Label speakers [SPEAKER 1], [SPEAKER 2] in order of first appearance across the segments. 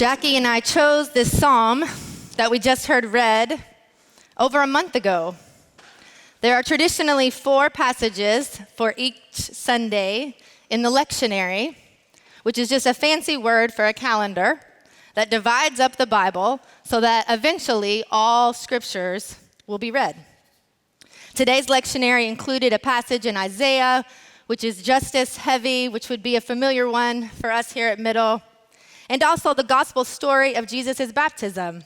[SPEAKER 1] Jackie and I chose this psalm that we just heard read over a month ago. There are traditionally 4 passages for each Sunday in the lectionary, which is just a fancy word for a calendar that divides up the Bible so that eventually all scriptures will be read. Today's lectionary included a passage in Isaiah, which is justice heavy, which would be a familiar one for us here at Middle, and also the gospel story of Jesus' baptism.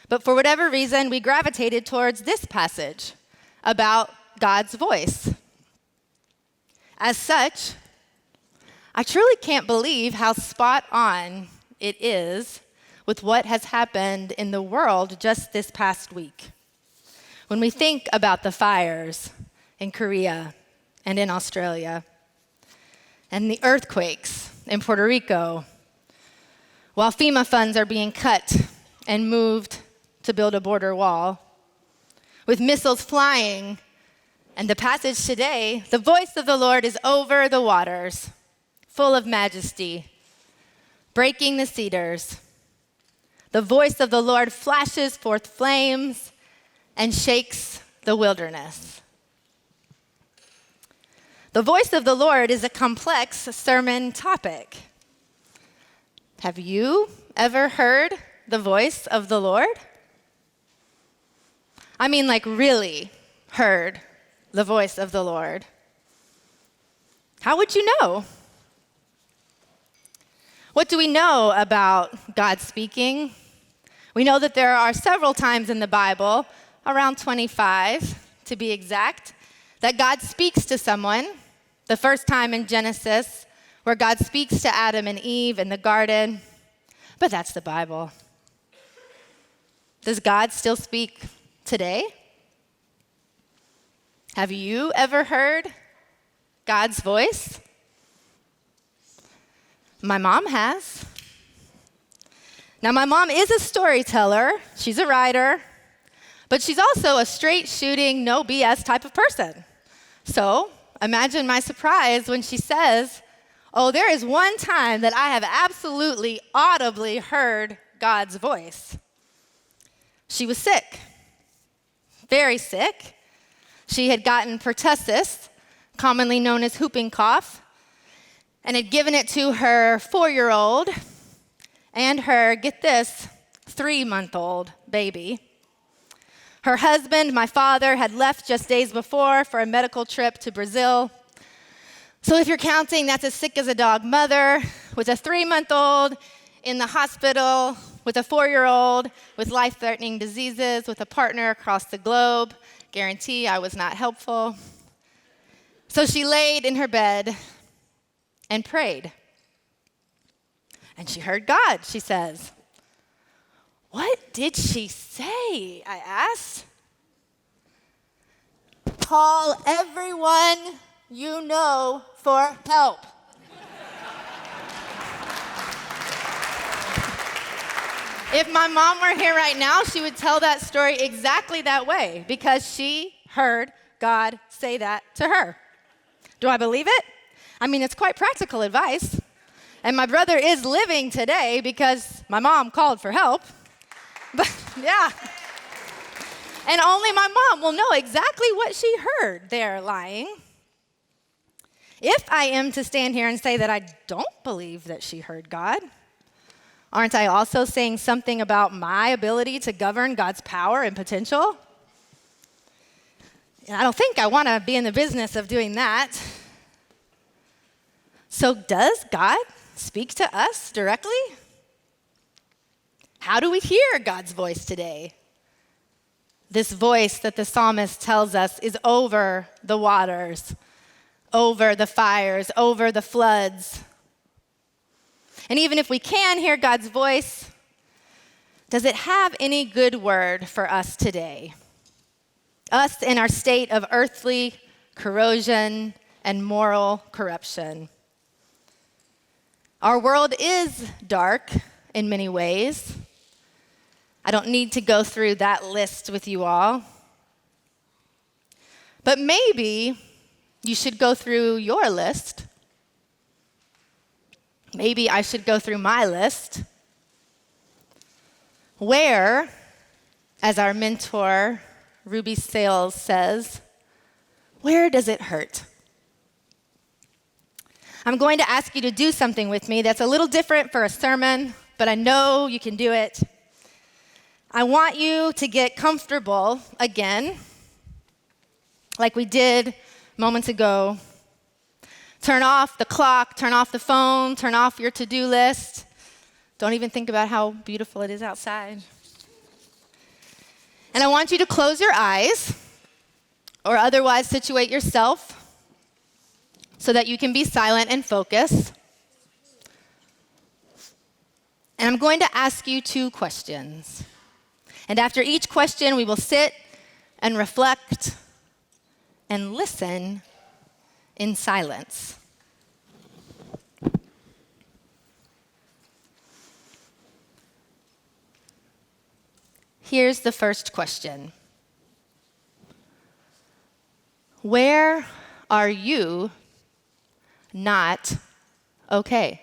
[SPEAKER 1] But for whatever reason, we gravitated towards this passage about God's voice. As such, I truly can't believe how spot on it is with what has happened in the world just this past week. When we think about the fires in Korea and in Australia, and the earthquakes in Puerto Rico, while FEMA funds are being cut and moved to build a border wall, with missiles flying, and the passage today, the voice of the Lord is over the waters, full of majesty, breaking the cedars. The voice of the Lord flashes forth flames and shakes the wilderness. The voice of the Lord is a complex sermon topic. Have you ever heard the voice of the Lord? I mean, like really heard the voice of the Lord. How would you know? What do we know about God speaking? We know that there are several times in the Bible, around 25 to be exact, that God speaks to someone. The first time in Genesis, where God speaks to Adam and Eve in the garden, but that's the Bible. Does God still speak today? Have you ever heard God's voice? My mom has. Now, my mom is a storyteller. She's a writer, but she's also a straight shooting, no BS type of person. So imagine my surprise when she says, "Oh, there is one time that I have absolutely audibly heard God's voice." She was sick, very sick. She had gotten pertussis, commonly known as whooping cough, and had given it to her 4-year-old and her, get this, 3-month-old baby. Her husband, my father, had left just days before for a medical trip to Brazil. So if you're counting, that's as sick as a dog mother with a 3-month-old in the hospital, with a 4-year-old with life-threatening diseases, with a partner across the globe. Guarantee I was not helpful. So she laid in her bed and prayed. And she heard God, she says. "What did she say?" I asked. "Call everyone you know for help." If my mom were here right now, she would tell that story exactly that way because she heard God say that to her. Do I believe it? I mean, it's quite practical advice. And my brother is living today because my mom called for help. But yeah. And only my mom will know exactly what she heard there lying. If I am to stand here and say that I don't believe that she heard God, aren't I also saying something about my ability to govern God's power and potential? And I don't think I want to be in the business of doing that. So does God speak to us directly? How do we hear God's voice today? This voice that the psalmist tells us is over the waters, over the fires, over the floods. And even if we can hear God's voice, does it have any good word for us today? Us in our state of earthly corrosion and moral corruption. Our world is dark in many ways. I don't need to go through that list with you all. But maybe you should go through your list. Maybe I should go through my list. Where, as our mentor, Ruby Sales says, where does it hurt? I'm going to ask you to do something with me that's a little different for a sermon, but I know you can do it. I want you to get comfortable again, like we did moments ago. Turn off the clock, turn off the phone, turn off your to-do list. Don't even think about how beautiful it is outside. And I want you to close your eyes, or otherwise situate yourself so that you can be silent and focus. And I'm going to ask you 2 questions. And after each question, we will sit and reflect and listen in silence. Here's the first question. Where are you not okay?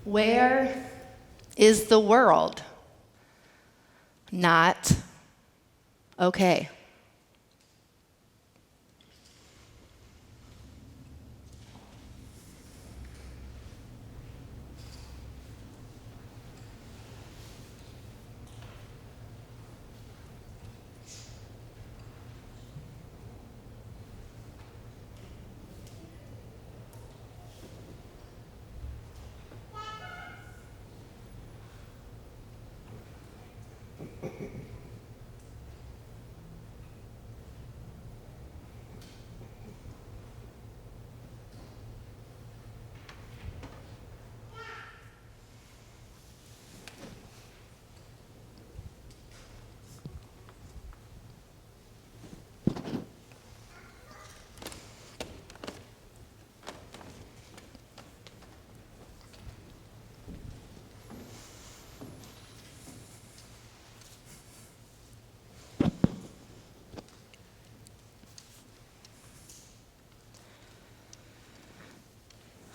[SPEAKER 1] Where is the world not okay?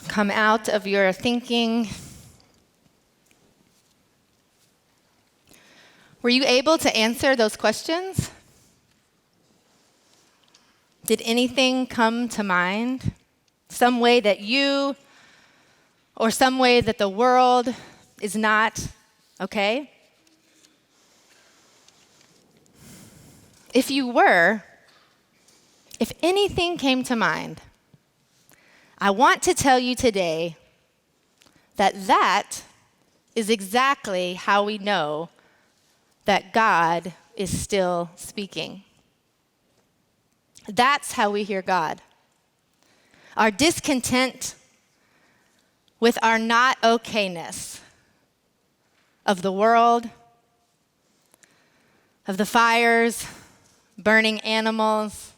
[SPEAKER 1] Come out of your thinking. Were you able to answer those questions? Did anything come to mind? Some way that you or some way that the world is not okay? If you were, if anything came to mind, I want to tell you today that that is exactly how we know that God is still speaking. That's how we hear God. Our discontent with our not okayness of the world, of the fires, burning animals,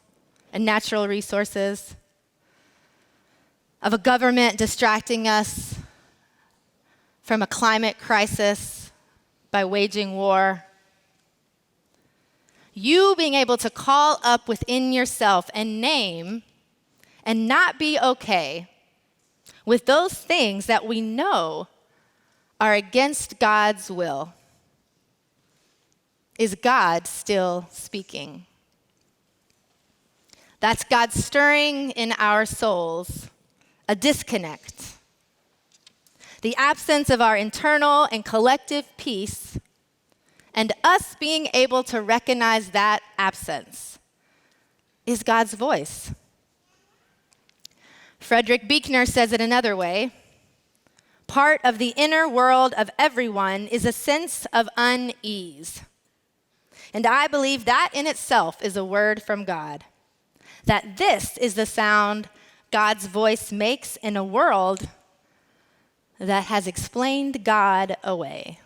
[SPEAKER 1] and natural resources, of a government distracting us from a climate crisis by waging war. You being able to call up within yourself and name and not be okay with those things that we know are against God's will. Is God still speaking? That's God stirring in our souls a disconnect. The absence of our internal and collective peace and us being able to recognize that absence is God's voice. Frederick Buechner says it another way. Part of the inner world of everyone is a sense of unease. And I believe that in itself is a word from God. That this is the sound God's voice makes in a world that has explained God away.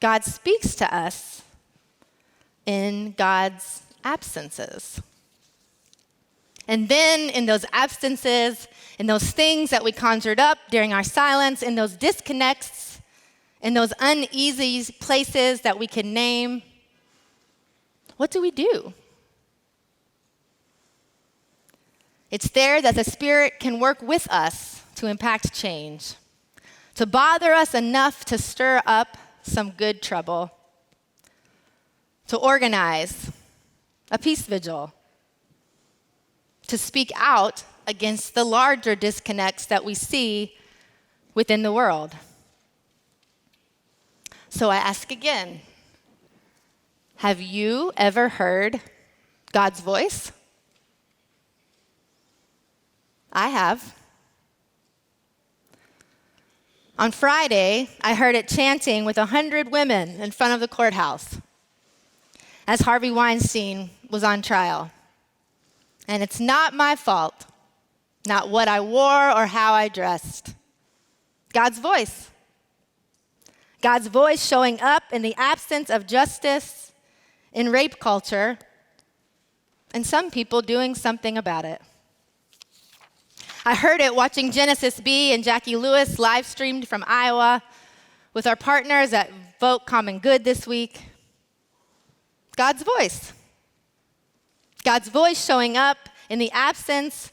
[SPEAKER 1] God speaks to us in God's absences. And then in those absences, in those things that we conjured up during our silence, in those disconnects, in those uneasy places that we can name, what do we do? It's there that the Spirit can work with us to impact change, to bother us enough to stir up some good trouble, to organize a peace vigil, to speak out against the larger disconnects that we see within the world. So I ask again, have you ever heard God's voice? I have. On Friday, I heard it chanting with 100 women in front of the courthouse as Harvey Weinstein was on trial. And it's not my fault, not what I wore or how I dressed. God's voice. God's voice showing up in the absence of justice, in rape culture, and some people doing something about it. I heard it watching Genesis B and Jackie Lewis live streamed from Iowa with our partners at Vote Common Good this week. God's voice. God's voice showing up in the absence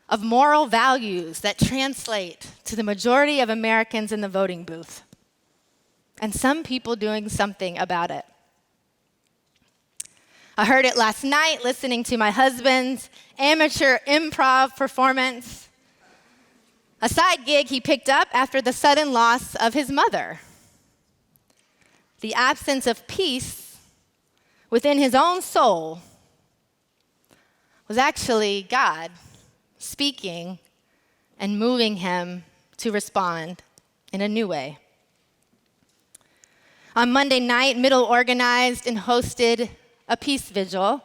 [SPEAKER 1] of moral values that translate to the majority of Americans in the voting booth. And some people doing something about it. I heard it last night listening to my husband's amateur improv performance, a side gig he picked up after the sudden loss of his mother. The absence of peace within his own soul was actually God speaking and moving him to respond in a new way. On Monday night, Middle organized and hosted a peace vigil.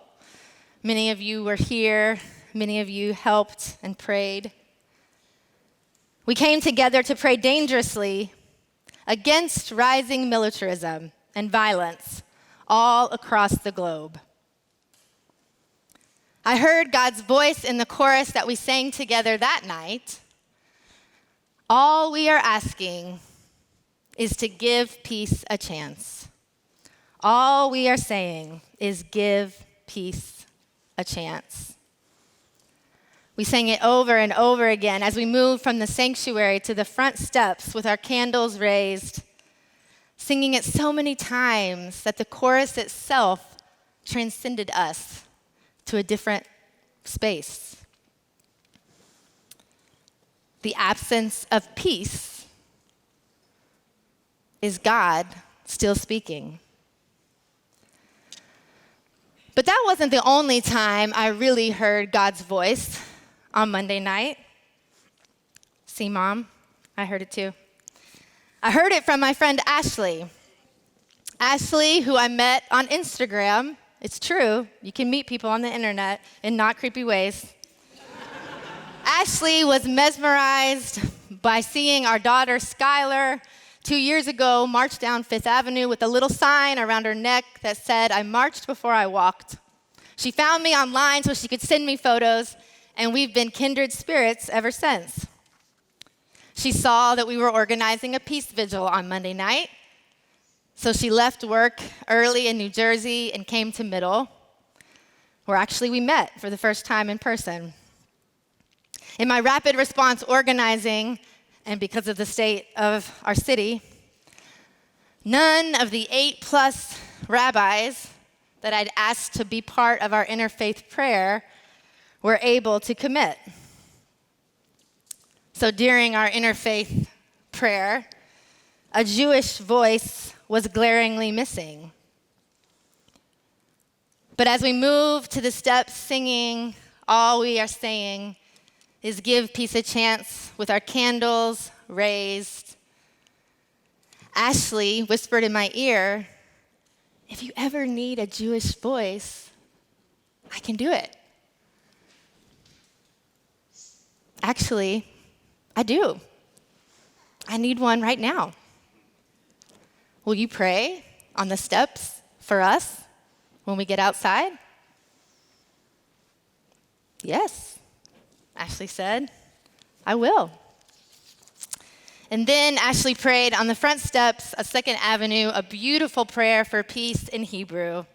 [SPEAKER 1] Many of you were here. Many of you helped and prayed. We came together to pray dangerously against rising militarism and violence all across the globe. I heard God's voice in the chorus that we sang together that night. All we are asking is to give peace a chance. All we are saying is give peace a chance. We sang it over and over again as we moved from the sanctuary to the front steps with our candles raised, singing it so many times that the chorus itself transcended us to a different space. The absence of peace is God still speaking. But that wasn't the only time I really heard God's voice on Monday night. See, Mom, I heard it too. I heard it from my friend Ashley. Ashley, who I met on Instagram. It's true, you can meet people on the internet in not creepy ways. Ashley was mesmerized by seeing our daughter, Skylar, 2 years ago march down Fifth Avenue with a little sign around her neck that said, "I marched before I walked." She found me online so she could send me photos, and we've been kindred spirits ever since. She saw that we were organizing a peace vigil on Monday night, so she left work early in New Jersey and came to Middle, where actually we met for the first time in person. In my rapid response organizing, and because of the state of our city, none of the 8+ rabbis that I'd asked to be part of our interfaith prayer were able to commit. So during our interfaith prayer, a Jewish voice was glaringly missing. But as we move to the steps singing, all we are saying is give peace a chance with our candles raised. Ashley whispered in my ear, if you ever need a Jewish voice, I can do it. Actually, I do. I need one right now. Will you pray on the steps for us when we get outside? Yes, Ashley said, I will. And then Ashley prayed on the front steps of 2nd Avenue a beautiful prayer for peace in Hebrew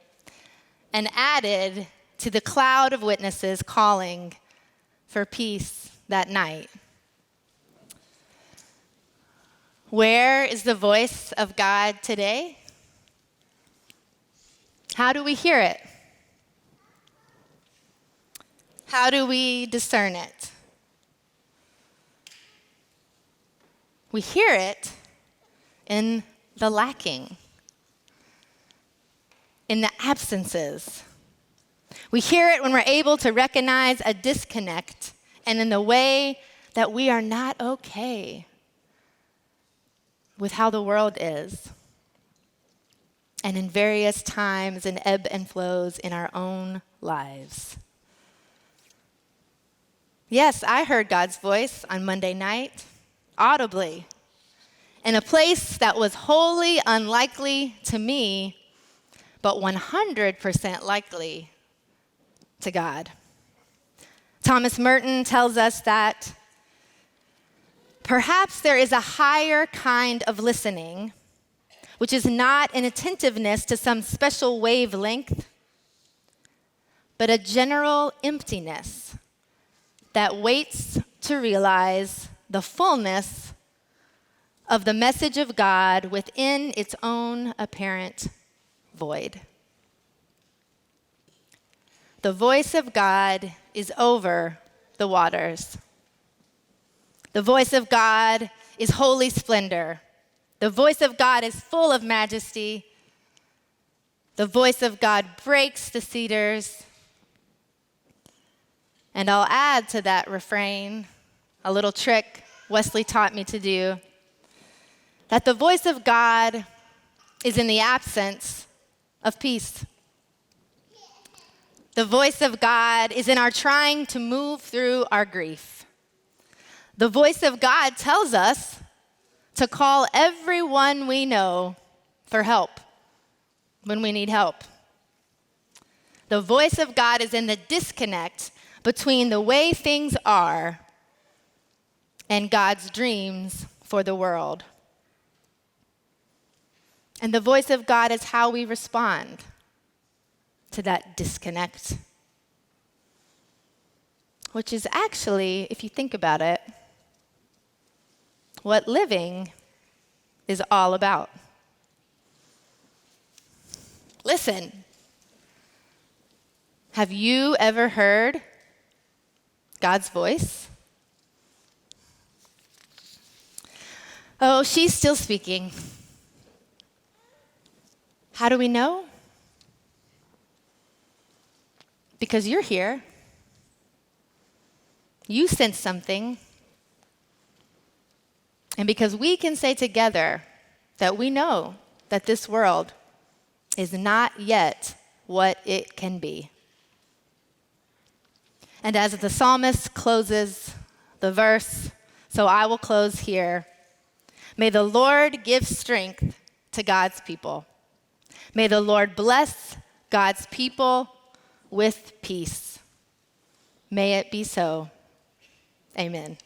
[SPEAKER 1] and added to the cloud of witnesses calling for peace that night. Where is the voice of God today? How do we hear it? How do we discern it? We hear it in the lacking, in the absences. We hear it when we're able to recognize a disconnect and in the way that we are not okay with how the world is, and in various times and ebb and flows in our own lives. Yes, I heard God's voice on Monday night, audibly, in a place that was wholly unlikely to me, but 100% likely to God. Thomas Merton tells us that perhaps there is a higher kind of listening, which is not an attentiveness to some special wavelength, but a general emptiness that waits to realize the fullness of the message of God within its own apparent void. The voice of God is over the waters. The voice of God is holy splendor. The voice of God is full of majesty. The voice of God breaks the cedars. And I'll add to that refrain a little trick Wesley taught me to do, that the voice of God is in the absence of peace. The voice of God is in our trying to move through our grief. The voice of God tells us to call everyone we know for help when we need help. The voice of God is in the disconnect between the way things are and God's dreams for the world. And the voice of God is how we respond to that disconnect, which is actually, if you think about it, what living is all about. Listen, have you ever heard God's voice? Oh, she's still speaking. How do we know? Because you're here. You sense something. And because we can say together that we know that this world is not yet what it can be. And as the psalmist closes the verse, so I will close here. May the Lord give strength to God's people. May the Lord bless God's people with peace. May it be so. Amen.